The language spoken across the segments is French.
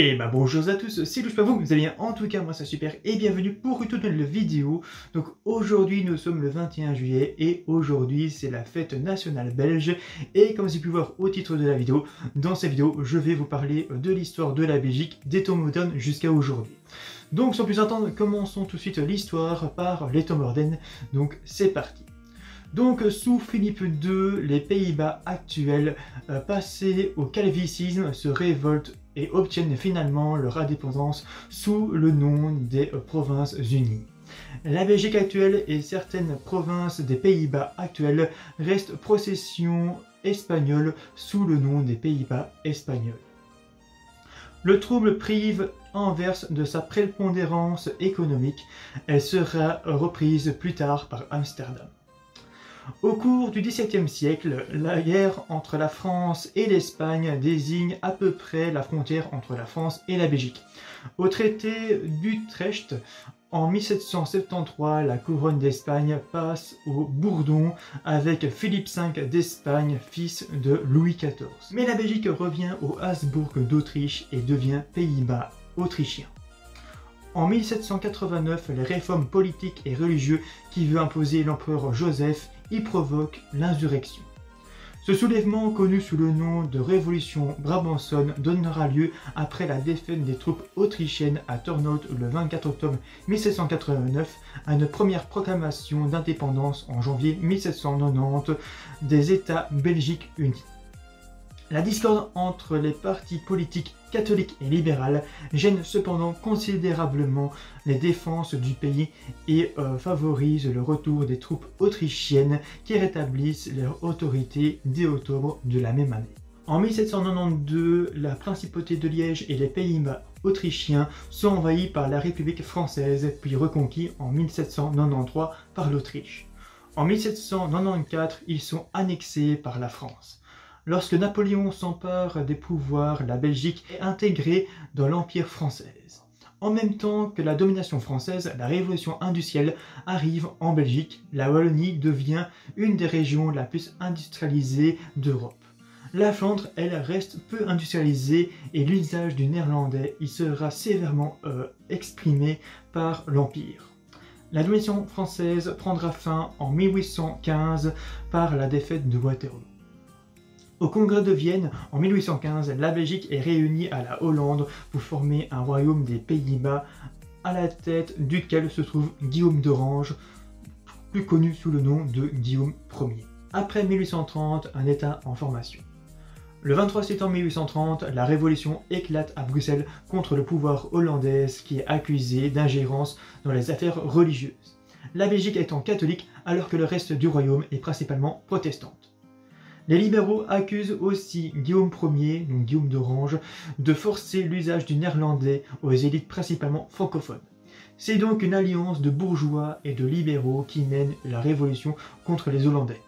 Et bah bonjour à tous, c'est Louche, pas vous allez bien, en tout cas moi c'est super et bienvenue pour une toute nouvelle vidéo. Donc aujourd'hui nous sommes le 21 juillet et aujourd'hui c'est la fête nationale belge. Et comme vous avez pu voir au titre de la vidéo, dans cette vidéo je vais vous parler de l'histoire de la Belgique des temps modernes jusqu'à aujourd'hui. Donc sans plus attendre, commençons tout de suite l'histoire par les temps modernes, donc c'est parti. Donc sous Philippe II, les Pays-Bas actuels, passés au calvinisme, se révoltent et obtiennent finalement leur indépendance sous le nom des Provinces Unies. La Belgique actuelle et certaines provinces des Pays-Bas actuels restent possession espagnole sous le nom des Pays-Bas espagnols. Le trouble prive Anvers de sa prépondérance économique, elle sera reprise plus tard par Amsterdam. Au cours du XVIIe siècle, la guerre entre la France et l'Espagne désigne à peu près la frontière entre la France et la Belgique. Au traité d'Utrecht, en 1773, la couronne d'Espagne passe aux Bourbons avec Philippe V d'Espagne, fils de Louis XIV. Mais la Belgique revient aux Habsbourg d'Autriche et devient Pays-Bas autrichien. En 1789, les réformes politiques et religieuses qui veut imposer l'empereur Joseph y provoquent l'insurrection. Ce soulèvement, connu sous le nom de Révolution brabançonne, donnera lieu après la défaite des troupes autrichiennes à Turnhout le 24 octobre 1789 à une première proclamation d'indépendance en janvier 1790 des États belgiques unis. La discorde entre les partis politiques catholiques et libérales gêne cependant considérablement les défenses du pays et favorise le retour des troupes autrichiennes qui rétablissent leur autorité dès octobre de la même année. En 1792, la principauté de Liège et les Pays-Bas autrichiens sont envahis par la République française puis reconquis en 1793 par l'Autriche. En 1794, ils sont annexés par la France. Lorsque Napoléon s'empare des pouvoirs, la Belgique est intégrée dans l'Empire français. En même temps que la domination française, la révolution industrielle arrive en Belgique. La Wallonie devient une des régions la plus industrialisées d'Europe. La Flandre, elle, reste peu industrialisée et l'usage du néerlandais y sera sévèrement exprimé par l'Empire. La domination française prendra fin en 1815 par la défaite de Waterloo. Au Congrès de Vienne, en 1815, la Belgique est réunie à la Hollande pour former un royaume des Pays-Bas, à la tête duquel se trouve Guillaume d'Orange, plus connu sous le nom de Guillaume Ier. Après 1830, un État en formation. Le 23 septembre 1830, la révolution éclate à Bruxelles contre le pouvoir hollandais qui est accusé d'ingérence dans les affaires religieuses. La Belgique étant catholique alors que le reste du royaume est principalement protestante. Les libéraux accusent aussi Guillaume Ier, donc Guillaume d'Orange, de forcer l'usage du néerlandais aux élites principalement francophones. C'est donc une alliance de bourgeois et de libéraux qui mène la révolution contre les Hollandais.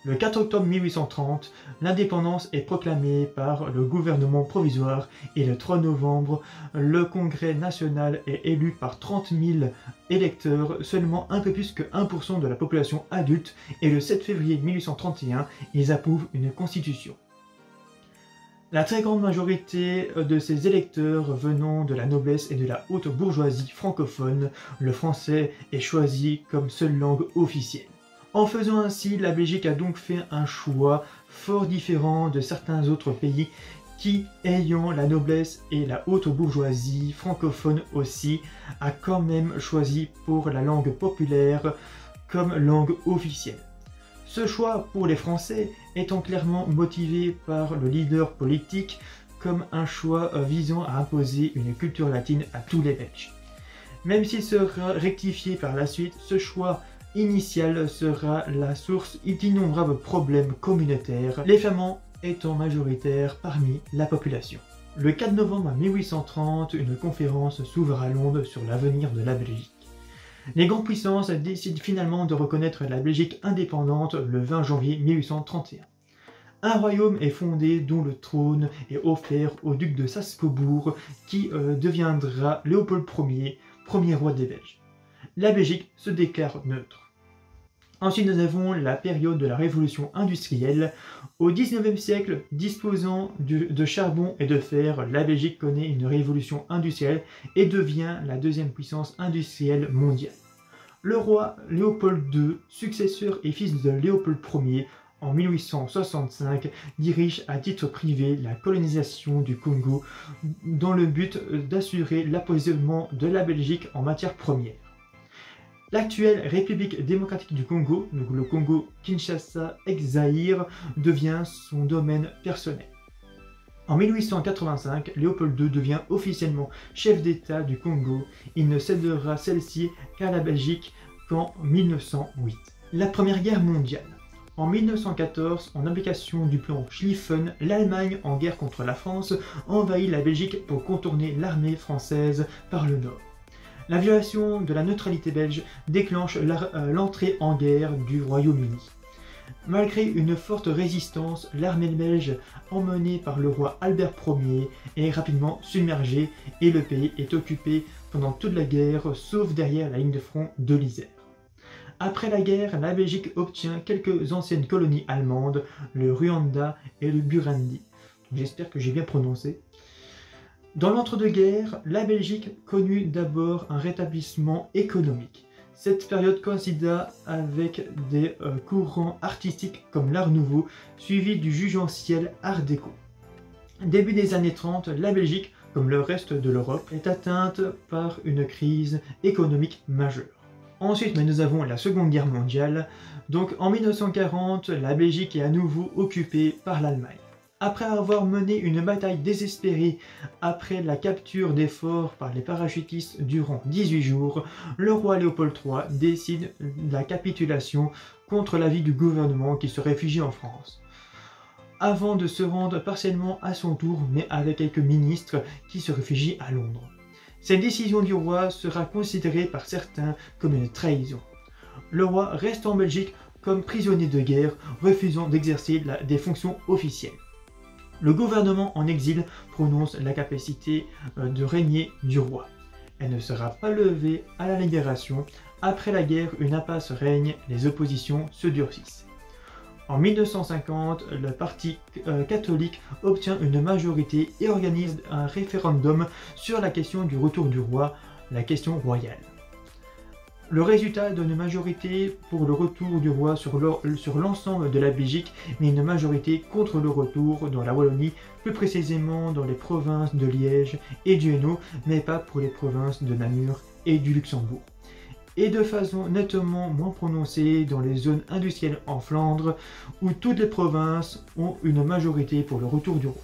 Le 4 octobre 1830, l'indépendance est proclamée par le gouvernement provisoire et le 3 novembre, le Congrès national est élu par 30 000 électeurs, seulement un peu plus que 1% de la population adulte, et le 7 février 1831, ils approuvent une constitution. La très grande majorité de ces électeurs venant de la noblesse et de la haute bourgeoisie francophone, le français est choisi comme seule langue officielle. En faisant ainsi, la Belgique a donc fait un choix fort différent de certains autres pays qui, ayant la noblesse et la haute bourgeoisie francophone aussi, a quand même choisi pour la langue populaire comme langue officielle. Ce choix pour les Français étant clairement motivé par le leader politique comme un choix visant à imposer une culture latine à tous les Belges. Même s'il sera rectifié par la suite, ce choix initial sera la source d'innombrables problèmes communautaires, les Flamands étant majoritaires parmi la population. Le 4 novembre 1830, une conférence s'ouvre à Londres sur l'avenir de la Belgique. Les grandes puissances décident finalement de reconnaître la Belgique indépendante le 20 janvier 1831. Un royaume est fondé dont le trône est offert au duc de Saxe-Cobourg qui deviendra Léopold Ier, premier roi des Belges. La Belgique se déclare neutre. Ensuite, nous avons la période de la révolution industrielle. Au XIXe siècle, disposant de charbon et de fer, la Belgique connaît une révolution industrielle et devient la deuxième puissance industrielle mondiale. Le roi Léopold II, successeur et fils de Léopold Ier, en 1865, dirige à titre privé la colonisation du Congo dans le but d'assurer l'approvisionnement de la Belgique en matières premières. L'actuelle République démocratique du Congo, donc le Congo Kinshasa ex-Zaïre, devient son domaine personnel. En 1885, Léopold II devient officiellement chef d'État du Congo. Il ne cédera celle-ci qu'à la Belgique qu'en 1908. La Première Guerre mondiale. En 1914, en application du plan Schlieffen, l'Allemagne, en guerre contre la France, envahit la Belgique pour contourner l'armée française par le nord. La violation de la neutralité belge déclenche l'entrée en guerre du Royaume-Uni. Malgré une forte résistance, l'armée belge, emmenée par le roi Albert Ier, est rapidement submergée et le pays est occupé pendant toute la guerre, sauf derrière la ligne de front de l'Isère. Après la guerre, la Belgique obtient quelques anciennes colonies allemandes, le Rwanda et le Burundi. J'espère que j'ai bien prononcé. Dans l'entre-deux-guerres, la Belgique connut d'abord un rétablissement économique. Cette période coïncida avec des courants artistiques comme l'Art Nouveau, suivi du jugenciel Art déco. Début des années 30, la Belgique, comme le reste de l'Europe, est atteinte par une crise économique majeure. Ensuite, nous avons la Seconde Guerre mondiale. Donc en 1940, la Belgique est à nouveau occupée par l'Allemagne. Après avoir mené une bataille désespérée après la capture des forts par les parachutistes durant 18 jours, le roi Léopold III décide la capitulation contre l'avis du gouvernement qui se réfugie en France, avant de se rendre partiellement à son tour, mais avec quelques ministres qui se réfugient à Londres. Cette décision du roi sera considérée par certains comme une trahison. Le roi reste en Belgique comme prisonnier de guerre, refusant d'exercer des fonctions officielles. Le gouvernement en exil prononce la capacité de régner du roi. Elle ne sera pas levée à la libération. Après la guerre, une impasse règne, les oppositions se durcissent. En 1950, le parti catholique obtient une majorité et organise un référendum sur la question du retour du roi, la question royale. Le résultat donne une majorité pour le retour du roi sur l'ensemble de la Belgique, mais une majorité contre le retour dans la Wallonie, plus précisément dans les provinces de Liège et du Hainaut, mais pas pour les provinces de Namur et du Luxembourg. Et de façon nettement moins prononcée dans les zones industrielles en Flandre, où toutes les provinces ont une majorité pour le retour du roi.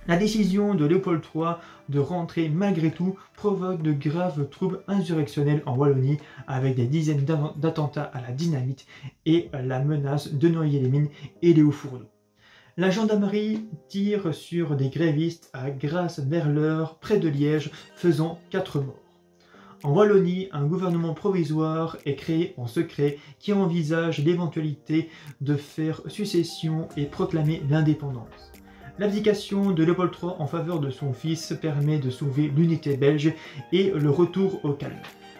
La décision de Léopold III de rentrer malgré tout provoque de graves troubles insurrectionnels en Wallonie, avec des dizaines d'attentats à la dynamite et la menace de noyer les mines et les hauts fourneaux. La gendarmerie tire sur des grévistes à Grasse-Merleur, près de Liège, faisant 4 morts. En Wallonie, un gouvernement provisoire est créé en secret qui envisage l'éventualité de faire succession et proclamer l'indépendance. L'abdication de Léopold III en faveur de son fils permet de sauver l'unité belge et le retour au calme.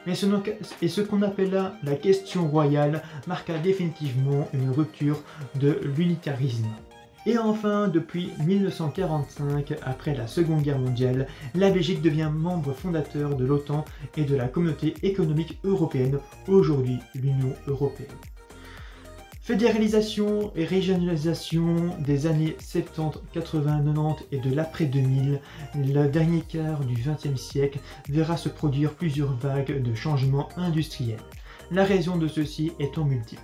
Mais ce qu'on appela la question royale marqua définitivement une rupture de l'unitarisme. Et enfin, depuis 1945, après la Seconde Guerre mondiale, la Belgique devient membre fondateur de l'OTAN et de la Communauté économique européenne, aujourd'hui l'Union européenne. Fédéralisation et régionalisation des années 70, 80, 90 et de l'après-2000, le dernier quart du XXe siècle verra se produire plusieurs vagues de changements industriels. La raison de ceci étant multiple.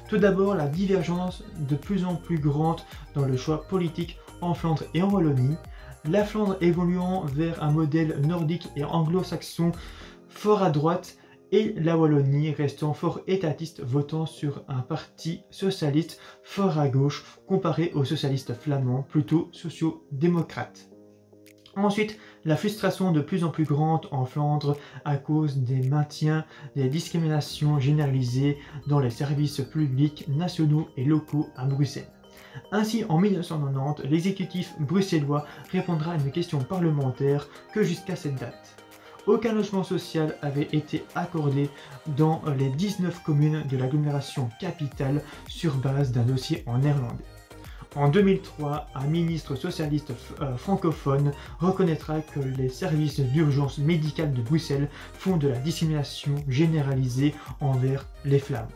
Tout d'abord, la divergence de plus en plus grande dans le choix politique en Flandre et en Wallonie, la Flandre évoluant vers un modèle nordique et anglo-saxon fort à droite, et la Wallonie restant fort étatiste, votant sur un parti socialiste fort à gauche comparé aux socialistes flamands plutôt sociaux-démocrates. Ensuite, la frustration de plus en plus grande en Flandre à cause des maintiens des discriminations généralisées dans les services publics nationaux et locaux à Bruxelles. Ainsi, en 1990, l'exécutif bruxellois répondra à une question parlementaire que jusqu'à cette date. aucun logement social avait été accordé dans les 19 communes de l'agglomération capitale sur base d'un dossier en néerlandais. En 2003, un ministre socialiste francophone reconnaîtra que les services d'urgence médicale de Bruxelles font de la discrimination généralisée envers les Flamands.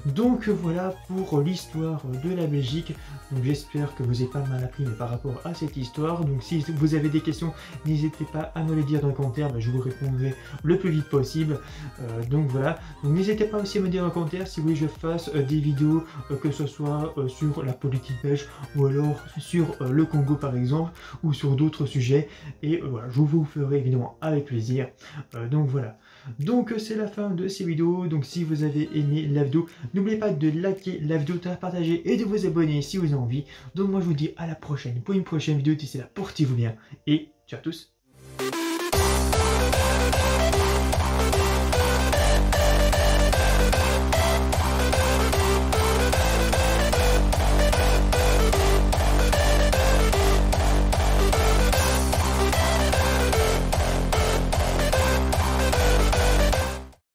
Donc voilà pour l'histoire de la Belgique. Donc j'espère que vous avez pas mal appris par rapport à cette histoire. Donc si vous avez des questions, n'hésitez pas à me les dire dans les commentaires, je vous répondrai le plus vite possible. Donc voilà, donc n'hésitez pas aussi à me dire dans les commentaires si vous voulez que je fasse des vidéos, que ce soit sur la politique belge ou alors sur le Congo par exemple, ou sur d'autres sujets. Et voilà, je vous ferai évidemment avec plaisir. Donc voilà. Donc c'est la fin de ces vidéos. Donc si vous avez aimé la vidéo, n'oubliez pas de liker la vidéo, de la partager et de vous abonner si vous avez envie. Donc moi je vous dis à la prochaine pour une prochaine vidéo. D'ici là, portez-vous bien et ciao à tous.